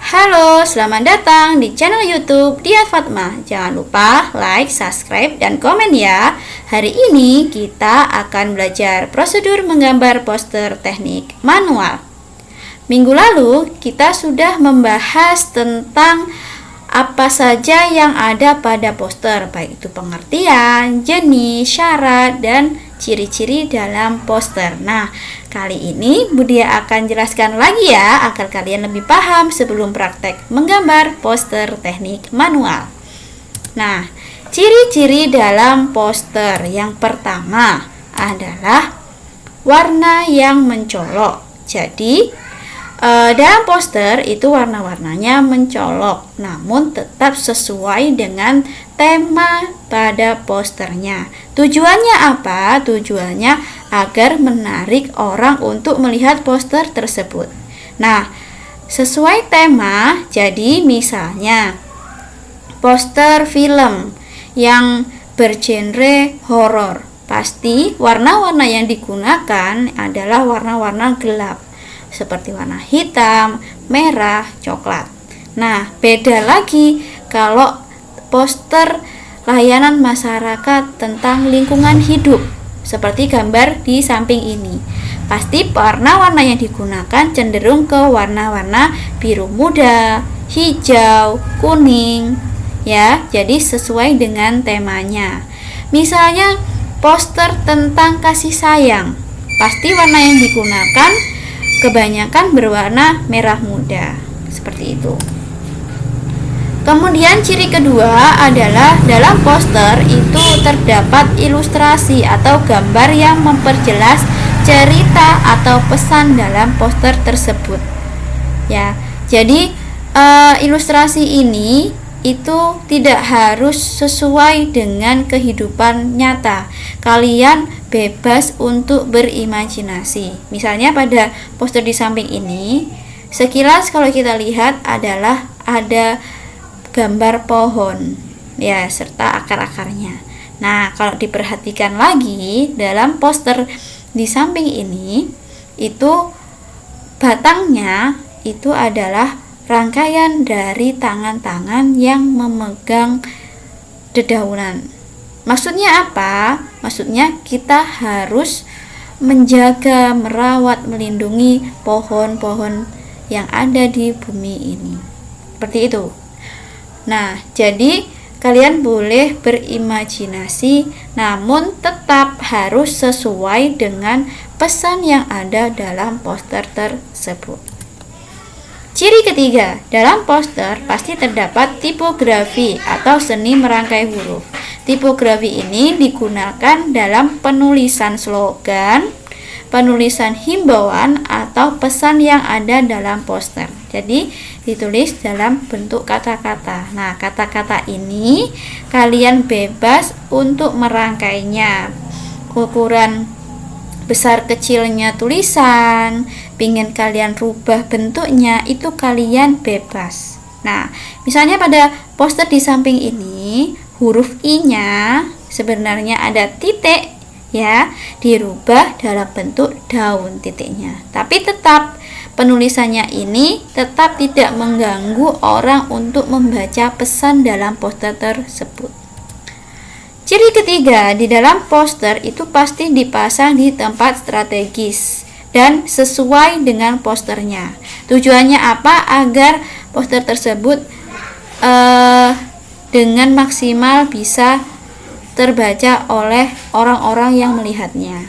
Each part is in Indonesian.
Halo, selamat datang di channel YouTube Dian Fatmah. Jangan lupa like, subscribe, dan komen ya. Hari ini kita akan belajar prosedur menggambar poster teknik manual. Minggu lalu kita sudah membahas tentang apa saja yang ada pada poster, baik itu pengertian, jenis, syarat, dan ciri-ciri dalam poster. Nah, kali ini Budia akan jelaskan lagi ya, agar kalian lebih paham sebelum praktek menggambar poster teknik manual. Nah, ciri-ciri dalam poster yang pertama adalah warna yang mencolok. Jadi, dalam poster itu warna-warnanya mencolok, namun tetap sesuai dengan tema pada posternya. Tujuannya apa? Tujuannya agar menarik orang untuk melihat poster tersebut. Nah, sesuai tema, jadi misalnya poster film yang bergenre horor, pasti warna-warna yang digunakan adalah warna-warna gelap, seperti warna hitam, merah, coklat. Nah, beda lagi kalau poster layanan masyarakat tentang lingkungan hidup, seperti gambar di samping ini. Pasti warna-warna yang digunakan cenderung ke warna-warna biru muda, hijau, kuning, ya. Jadi sesuai dengan temanya. Misalnya poster tentang kasih sayang, pasti warna yang digunakan kebanyakan berwarna merah muda, seperti itu. Kemudian ciri kedua adalah dalam poster itu terdapat ilustrasi atau gambar yang memperjelas cerita atau pesan dalam poster tersebut. Ya, jadi ilustrasi ini itu tidak harus sesuai dengan kehidupan nyata. Kalian bebas untuk berimajinasi. Misalnya pada poster di samping ini, sekilas kalau kita lihat adalah ada gambar pohon, ya, serta akar-akarnya. Nah, kalau diperhatikan lagi dalam poster di samping ini, itu batangnya itu adalah rangkaian dari tangan-tangan yang memegang dedaunan. Maksudnya apa? Maksudnya kita harus menjaga, merawat, melindungi pohon-pohon yang ada di bumi ini. Seperti itu. Nah, jadi kalian boleh berimajinasi, namun tetap harus sesuai dengan pesan yang ada dalam poster tersebut. Ciri ketiga, dalam poster pasti terdapat tipografi atau seni merangkai huruf. Tipografi ini digunakan dalam penulisan slogan, penulisan himbauan, atau pesan yang ada dalam poster. Jadi, ditulis dalam bentuk kata-kata. Nah, kata-kata ini kalian bebas untuk merangkainya. Ukuran besar kecilnya tulisan, pingin kalian rubah bentuknya, itu kalian bebas. Nah, misalnya pada poster di samping ini, huruf I-nya sebenarnya ada titik, ya, dirubah dalam bentuk daun titiknya. Tapi tetap penulisannya ini tetap tidak mengganggu orang untuk membaca pesan dalam poster tersebut. Ciri ketiga, di dalam poster itu pasti dipasang di tempat strategis dan sesuai dengan posternya. Tujuannya apa? Agar poster tersebut dengan maksimal bisa terbaca oleh orang-orang yang melihatnya.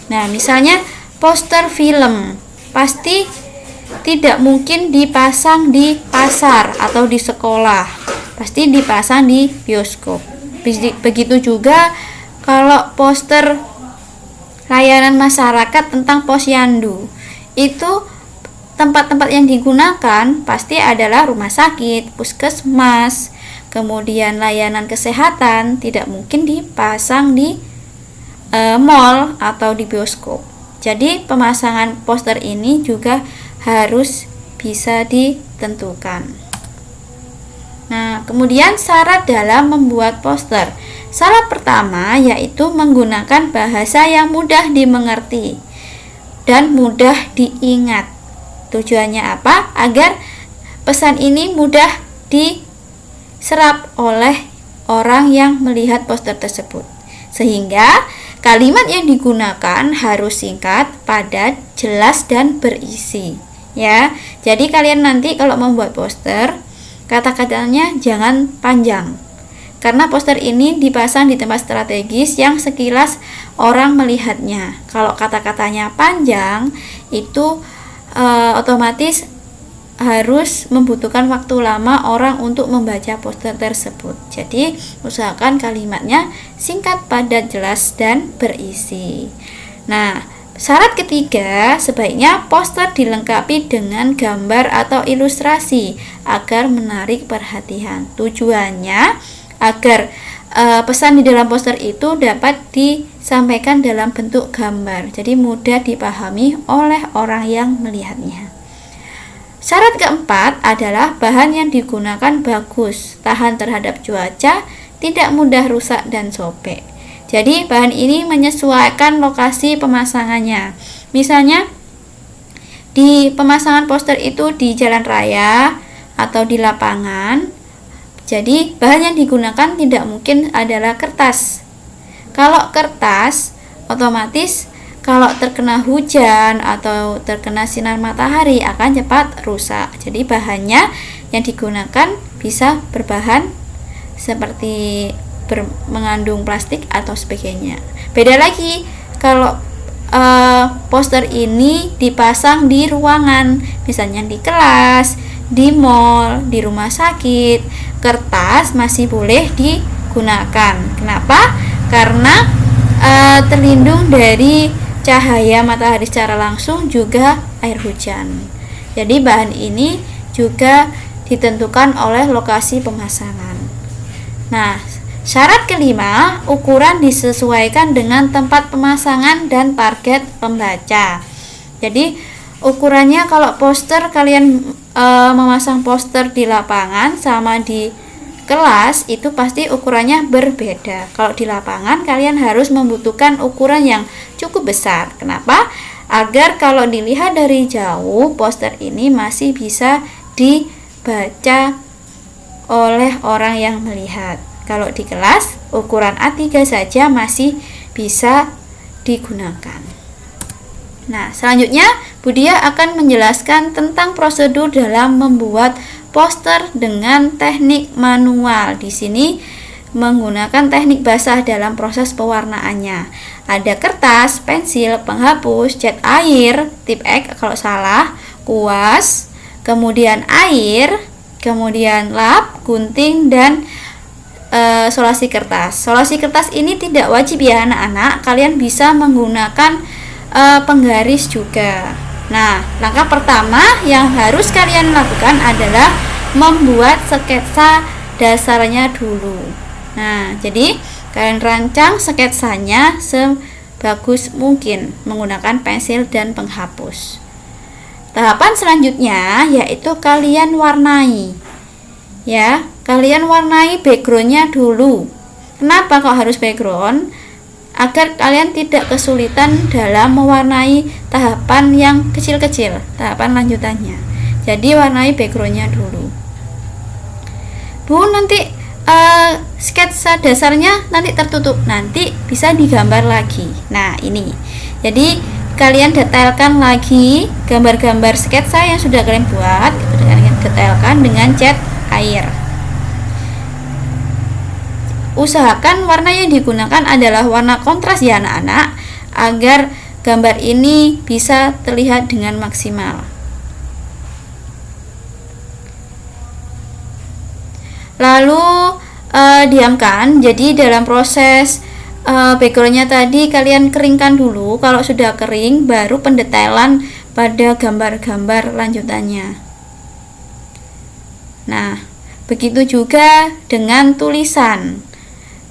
Nah, misalnya poster film pasti tidak mungkin dipasang di pasar atau di sekolah, pasti dipasang di bioskop. Begitu juga kalau poster layanan masyarakat tentang posyandu, itu tempat-tempat yang digunakan pasti adalah rumah sakit, puskesmas, kemudian layanan kesehatan, tidak mungkin dipasang di mall atau di bioskop. Jadi pemasangan poster ini juga harus bisa ditentukan. Nah, kemudian syarat dalam membuat poster. Syarat pertama yaitu menggunakan bahasa yang mudah dimengerti dan mudah diingat. Tujuannya apa? Agar pesan ini mudah diserap oleh orang yang melihat poster tersebut. Sehingga kalimat yang digunakan harus singkat, padat, jelas, dan berisi. Ya, jadi kalian nanti kalau membuat poster, kata-katanya jangan panjang. Karena poster ini dipasang di tempat strategis yang sekilas orang melihatnya. Kalau kata-katanya panjang, itu otomatis harus membutuhkan waktu lama orang untuk membaca poster tersebut. Jadi usahakan kalimatnya singkat, padat, jelas, dan berisi. Nah, syarat ketiga, sebaiknya poster dilengkapi dengan gambar atau ilustrasi agar menarik perhatian. Tujuannya agar pesan di dalam poster itu dapat disampaikan dalam bentuk gambar, jadi mudah dipahami oleh orang yang melihatnya. Syarat keempat adalah bahan yang digunakan bagus, tahan terhadap cuaca, tidak mudah rusak dan sobek. Jadi bahan ini menyesuaikan lokasi pemasangannya. Misalnya di pemasangan poster itu di jalan raya atau di lapangan. Jadi bahan yang digunakan tidak mungkin adalah kertas. Kalau kertas, otomatis kalau terkena hujan atau terkena sinar matahari akan cepat rusak. Jadi bahannya yang digunakan bisa berbahan seperti mengandung plastik atau sebagainya. Beda lagi kalau poster ini dipasang di ruangan, misalnya di kelas, di mall, di rumah sakit, kertas masih boleh digunakan. Kenapa? Karena terlindung dari cahaya matahari secara langsung, juga air hujan. Jadi bahan ini juga ditentukan oleh lokasi pemasangan. Nah, syarat kelima, ukuran disesuaikan dengan tempat pemasangan dan target pembaca. Jadi ukurannya kalau poster kalian memasang poster di lapangan sama di kelas itu pasti ukurannya berbeda. Kalau di lapangan kalian harus membutuhkan ukuran yang cukup besar. Kenapa? Agar kalau dilihat dari jauh poster ini masih bisa dibaca oleh orang yang melihat. Kalau di kelas ukuran A3 saja masih bisa digunakan. Nah, selanjutnya Budia akan menjelaskan tentang prosedur dalam membuat poster dengan teknik manual. Di sini menggunakan teknik basah dalam proses pewarnaannya. Ada kertas, pensil, penghapus, cat air, tip X kalau salah, kuas, kemudian air, kemudian lap, gunting, dan solasi kertas. Solasi kertas ini tidak wajib ya anak-anak, kalian bisa menggunakan penggaris juga. Nah, langkah pertama yang harus kalian lakukan adalah membuat sketsa dasarnya dulu. Nah, jadi kalian rancang sketsanya sebagus mungkin menggunakan pensil dan penghapus. Tahapan selanjutnya yaitu kalian warnai. Ya, kalian warnai backgroundnya dulu. Kenapa kok harus background? Agar kalian tidak kesulitan dalam mewarnai tahapan yang kecil-kecil, tahapan lanjutannya. Jadi warnai backgroundnya dulu. Bu, nanti sketsa dasarnya nanti tertutup, nanti bisa digambar lagi. Nah, ini. Jadi kalian detailkan lagi gambar-gambar sketsa yang sudah kalian buat, kalian detailkan dengan cat air. Usahakan warna yang digunakan adalah warna kontras ya anak-anak, agar gambar ini bisa terlihat dengan maksimal. Lalu diamkan. Jadi dalam proses backgroundnya tadi kalian keringkan dulu. Kalau sudah kering baru pendetailan pada gambar-gambar lanjutannya. Nah, begitu juga dengan tulisan.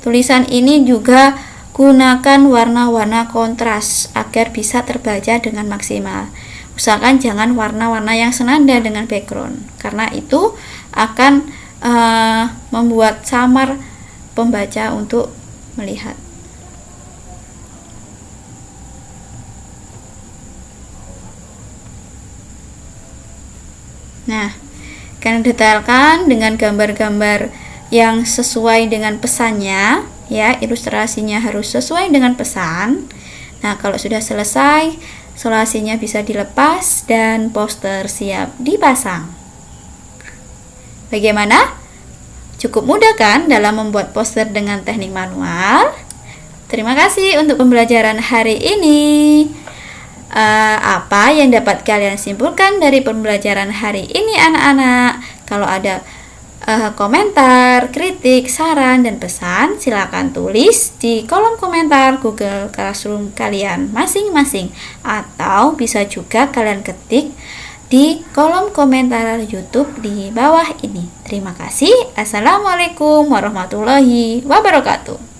Tulisan ini juga gunakan warna-warna kontras agar bisa terbaca dengan maksimal. Usahakan jangan warna-warna yang senada dengan background, karena itu akan membuat samar pembaca untuk melihat. Nah, Kalian detailkan dengan gambar-gambar yang sesuai dengan pesannya, ya, ilustrasinya harus sesuai dengan pesan. Nah, kalau sudah selesai, selasinya bisa dilepas dan poster siap dipasang. Bagaimana? Cukup mudah kan dalam membuat poster dengan teknik manual? Terima kasih untuk pembelajaran hari ini. Apa yang dapat kalian simpulkan dari pembelajaran hari ini anak-anak? Kalau ada komentar, kritik, saran, dan pesan, silakan tulis di kolom komentar Google Classroom kalian masing-masing, atau bisa juga kalian ketik di kolom komentar YouTube di bawah ini. Terima kasih. Assalamualaikum warahmatullahi wabarakatuh.